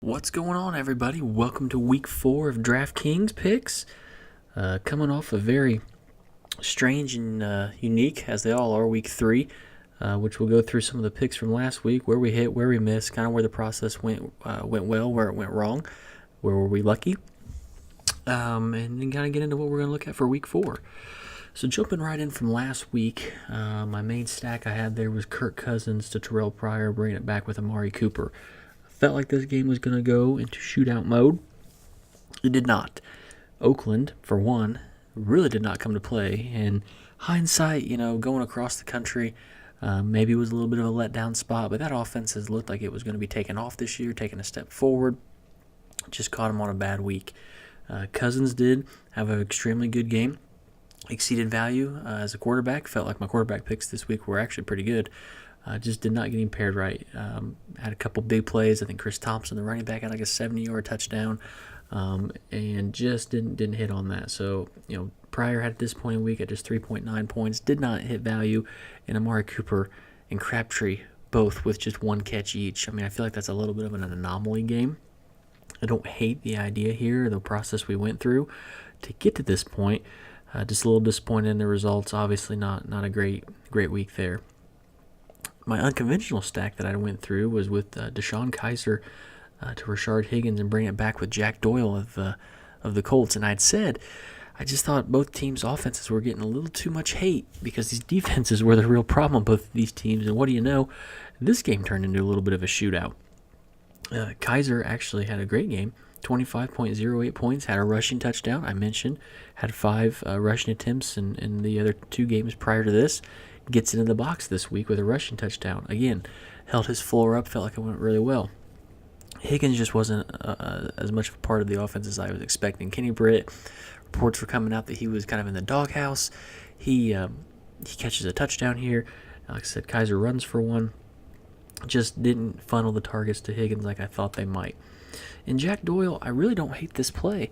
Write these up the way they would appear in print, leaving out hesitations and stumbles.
What's going on, everybody? Welcome to week 4 of DraftKings picks. Coming off a very strange and unique, as they all are, week 3, which we'll go through some of the picks from last week, where we hit, where we missed, kind of where the process went well, where it went wrong, where were we lucky, and then kind of get into what we're going to look at for week 4. So jumping right in from last week, my main stack I had there was Kirk Cousins to Terrell Pryor, bringing it back with Amari Cooper. Felt like this game was going to go into shootout mode. It did not. Oakland, for one, really did not come to play. In hindsight, going across the country, maybe it was a little bit of a letdown spot, but that offense has looked like it was going to be taken off this year, taking a step forward. Just caught him on a bad week. Cousins did have an extremely good game. Exceeded value as a quarterback. Felt like my quarterback picks this week were actually pretty good. Just did not get him paired right. Had a couple big plays. I think Chris Thompson, the running back, had like a 70-yard touchdown, and just didn't hit on that. So, Pryor had a disappointing week at just 3.9 points. Did not hit value. And Amari Cooper and Crabtree both with just one catch each. I mean, I feel like that's a little bit of an anomaly game. I don't hate the idea here, the process we went through to get to this point. Just a little disappointed in the results. Obviously not a great week there. My unconventional stack that I went through was with Deshaun Kaiser to Rashard Higgins and bring it back with Jack Doyle of the Colts. And I'd said I just thought both teams' offenses were getting a little too much hate because these defenses were the real problem, both of these teams. And what do you know? This game turned into a little bit of a shootout. Kaiser actually had a great game. 25.08 points, had a rushing touchdown, I mentioned, had 5 rushing attempts in the other 2 games prior to this. Gets into the box this week with a rushing touchdown. Again, held his floor up, felt like it went really well. Higgins just wasn't as much of a part of the offense as I was expecting. Kenny Britt, reports were coming out that he was kind of in the doghouse. He catches a touchdown here. Like I said, Kaiser runs for one. Just didn't funnel the targets to Higgins like I thought they might. And Jack Doyle, I really don't hate this play.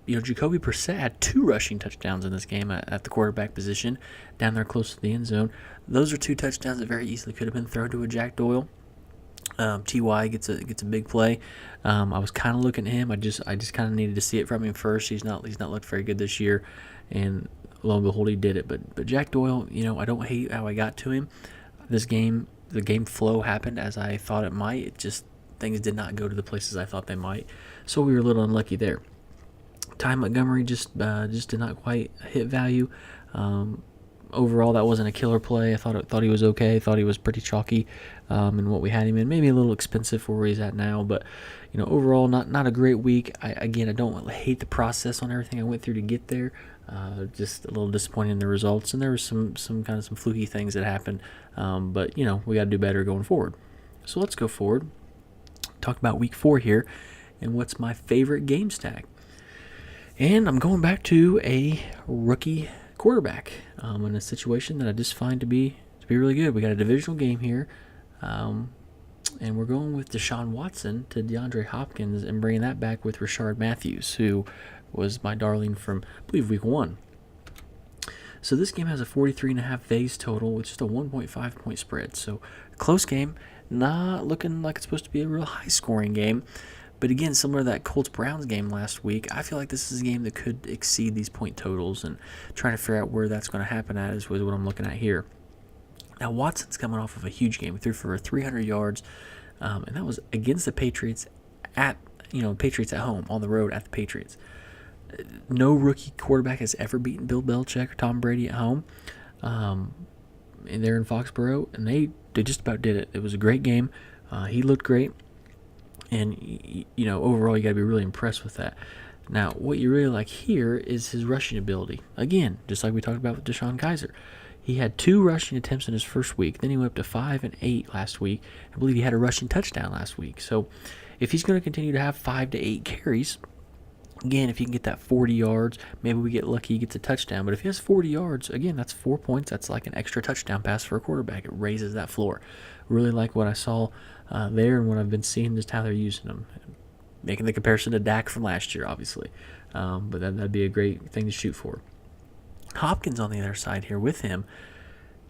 Jacoby Brissett had 2 rushing touchdowns in this game at the quarterback position, down there close to the end zone. Those are 2 touchdowns that very easily could have been thrown to a Jack Doyle. Ty gets a big play. I was kind of looking at him. I just kind of needed to see it from him first. He's not looked very good this year, and lo and behold, he did it. But Jack Doyle, I don't hate how I got to him. This game, the game flow happened as I thought it might. It just things did not go to the places I thought they might, so we were a little unlucky there. Ty Montgomery just did not quite hit value. Overall, that wasn't a killer play. I thought he was okay. Thought he was pretty chalky in what we had him in. Maybe a little expensive for where he's at now, but overall, not a great week. I don't hate the process on everything I went through to get there. Just a little disappointed in the results, and there was some fluky things that happened. But we got to do better going forward. So let's go forward. Talk about week 4 here, and what's my favorite game stack. And I'm going back to a rookie quarterback in a situation that I just find to be really good. We got a divisional game here, and we're going with Deshaun Watson to DeAndre Hopkins and bringing that back with Rashard Matthews, who was my darling from, I believe, week 1. So this game has a 43.5 Vegas total with just a 1.5 point spread. So close game, not looking like it's supposed to be a real high scoring game. But again, similar to that Colts-Browns game last week, I feel like this is a game that could exceed these point totals, and trying to figure out where that's going to happen at is what I'm looking at here. Now, Watson's coming off of a huge game. He threw for 300 yards, and that was against the Patriots Patriots at home, on the road at the Patriots. No rookie quarterback has ever beaten Bill Belichick or Tom Brady at home. And they're in Foxborough, and they just about did it. It was a great game. He looked great. And, overall, you got to be really impressed with that. Now, what you really like here is his rushing ability. Again, just like we talked about with Deshaun Kaiser. He had 2 rushing attempts in his first week. Then he went up to 5 and 8 last week. I believe he had a rushing touchdown last week. So, if he's going to continue to have 5 to 8 carries, again, if he can get that 40 yards, maybe we get lucky, he gets a touchdown. But if he has 40 yards, again, that's 4 points. That's like an extra touchdown pass for a quarterback. It raises that floor. Really like what I saw there and what I've been seeing, just how they're using them. Making the comparison to Dak from last year, obviously. But that'd be a great thing to shoot for. Hopkins on the other side here with him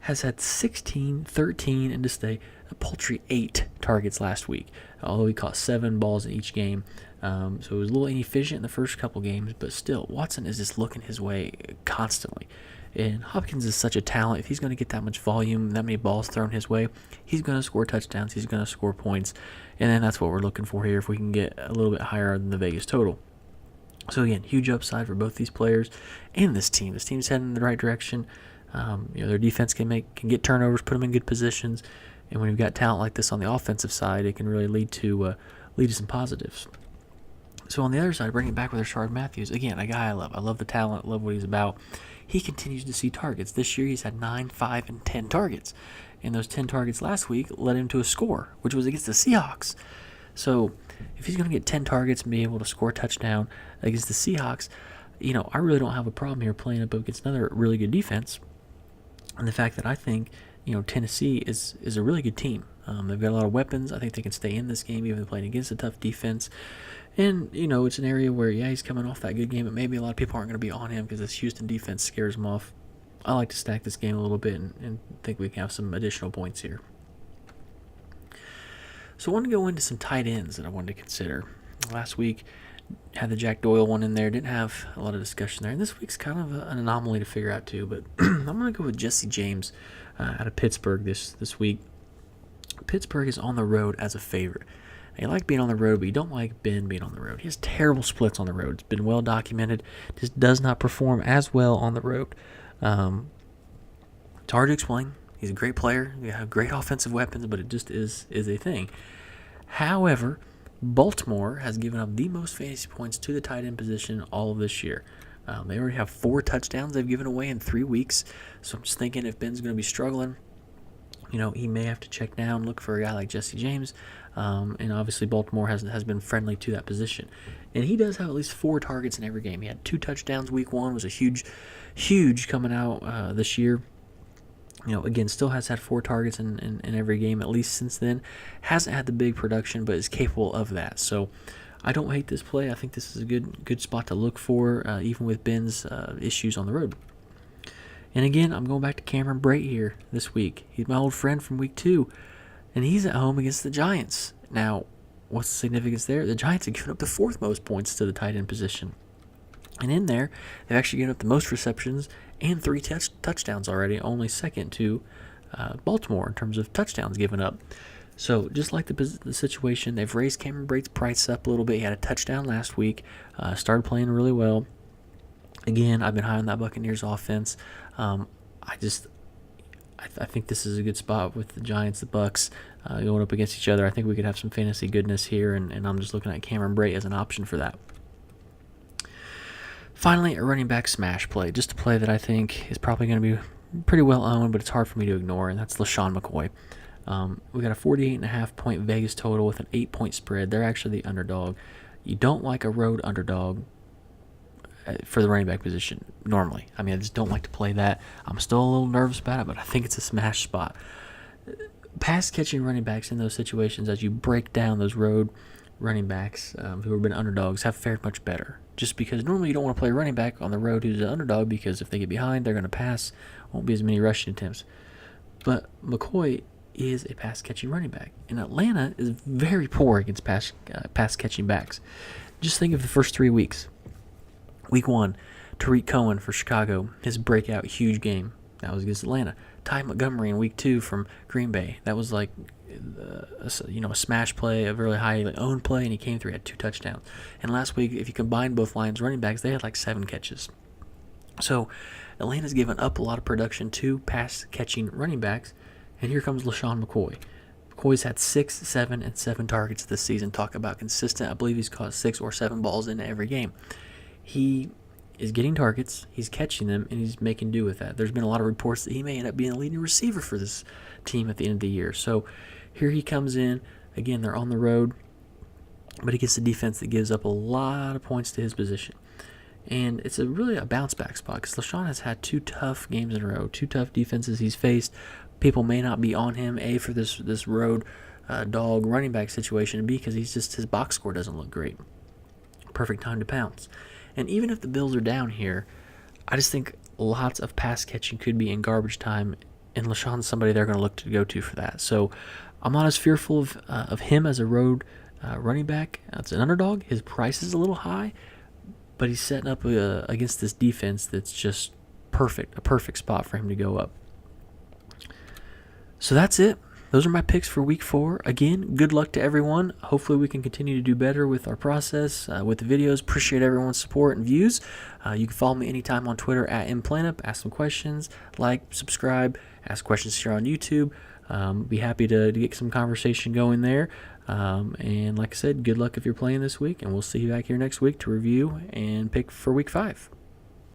has had 16, 13, and just a paltry 8 targets last week, although he caught 7 balls in each game. So it was a little inefficient in the first couple games, but still, Watson is just looking his way constantly. And Hopkins is such a talent. If he's going to get that much volume, that many balls thrown his way, he's going to score touchdowns, he's going to score points, and then that's what we're looking for here if we can get a little bit higher than the Vegas total. So again, huge upside for both these players and this team. This team's heading in the right direction. Their defense can get turnovers, put them in good positions, and when you've got talent like this on the offensive side, it can really lead to some positives. So on the other side, bringing it back with Rashard Matthews, again, a guy I love. I love the talent, love what he's about. He continues to see targets. This year he's had 9, 5, and 10 targets. And those 10 targets last week led him to a score, which was against the Seahawks. So if he's going to get 10 targets and be able to score a touchdown against the Seahawks, I really don't have a problem here playing up against another really good defense. And the fact that I think, Tennessee is a really good team. They've got a lot of weapons. I think they can stay in this game even playing against a tough defense. And, it's an area where, he's coming off that good game, but maybe a lot of people aren't going to be on him because this Houston defense scares him off. I like to stack this game a little bit and think we can have some additional points here. So I want to go into some tight ends that I wanted to consider. Last week, had the Jack Doyle one in there. Didn't have a lot of discussion there. And this week's kind of an anomaly to figure out too. But I'm going to go with Jesse James out of Pittsburgh this week. Pittsburgh is on the road as a favorite. You like being on the road, but you don't like Ben being on the road. He has terrible splits on the road. It's been well documented. Just does not perform as well on the road. It's hard to explain. He's a great player. You have great offensive weapons, but it just is a thing. However, Baltimore has given up the most fantasy points to the tight end position all of this year. They already have 4 touchdowns they've given away in 3 weeks. So I'm just thinking if Ben's going to be struggling, he may have to check down, look for a guy like Jesse James. And obviously Baltimore has been friendly to that position. And he does have at least 4 targets in every game. He had 2 touchdowns week 1, was a huge coming out this year. Again, still has had 4 targets in every game, at least since then. Hasn't had the big production, but is capable of that. So I don't hate this play. I think this is a good spot to look for, even with Ben's issues on the road. And again, I'm going back to Cameron Brate here this week. He's my old friend from week 2, and he's at home against the Giants. Now, what's the significance there? The Giants have given up the 4th most points to the tight end position. And in there, they've actually given up the most receptions and 3 touchdowns already, only second to Baltimore in terms of touchdowns given up. So just like the situation, they've raised Cameron Brate's price up a little bit. He had a touchdown last week, started playing really well. Again, I've been high on that Buccaneers offense. I think this is a good spot with the Giants, the Bucs going up against each other. I think we could have some fantasy goodness here, and I'm just looking at Cameron Brate as an option for that. Finally, a running back smash play, just a play that I think is probably going to be pretty well owned, but it's hard for me to ignore, and that's LaShawn McCoy. We got a 48.5 point Vegas total with an 8-point spread. They're actually the underdog. You don't like a road underdog for the running back position normally. I just don't like to play that. I'm still a little nervous about it, but I think it's a smash spot. Pass catching running backs in those situations, as you break down those road running backs who have been underdogs, have fared much better. Just because normally you don't want to play a running back on the road who's an underdog, because if they get behind, they're going to pass. Won't be as many rushing attempts. But McCoy is a pass-catching running back. And Atlanta is very poor against pass-catching backs. Just think of the first 3 weeks. Week 1, Tariq Cohen for Chicago, his breakout huge game. That was against Atlanta. Ty Montgomery in week 2 from Green Bay. That was like a smash play, a really highly owned play, and he came through, had 2 touchdowns. And last week, if you combine both Lions running backs, they had like 7 catches. So Atlanta's given up a lot of production to pass-catching running backs, and here comes LaShawn McCoy. McCoy's had 6, 7, and 7 targets this season. Talk about consistent. I believe he's caught 6 or 7 balls in every game. He is getting targets, he's catching them, and he's making do with that. There's been a lot of reports that he may end up being a leading receiver for this team at the end of the year. So here he comes in. Again, they're on the road, but he gets a defense that gives up a lot of points to his position. And it's really a bounce-back spot, because LaShawn has had 2 tough games in a row, 2 tough defenses he's faced. People may not be on him, A, for this road dog running back situation, and B, because his box score doesn't look great. Perfect time to pounce. And even if the Bills are down here, I just think lots of pass catching could be in garbage time and LaShawn's somebody they're going to look to go to for that. So I'm not as fearful of him as a road running back. It's an underdog. His price is a little high, but he's setting up against this defense that's just perfect, a perfect spot for him to go up. So that's it. Those are my picks for week 4. Again, good luck to everyone. Hopefully we can continue to do better with our process, with the videos. Appreciate everyone's support and views. You can follow me anytime on Twitter at @mplanup. Ask some questions, like, subscribe, ask questions here on YouTube. Be happy to get some conversation going there. And like I said, good luck if you're playing this week, and we'll see you back here next week to review and pick for week 5.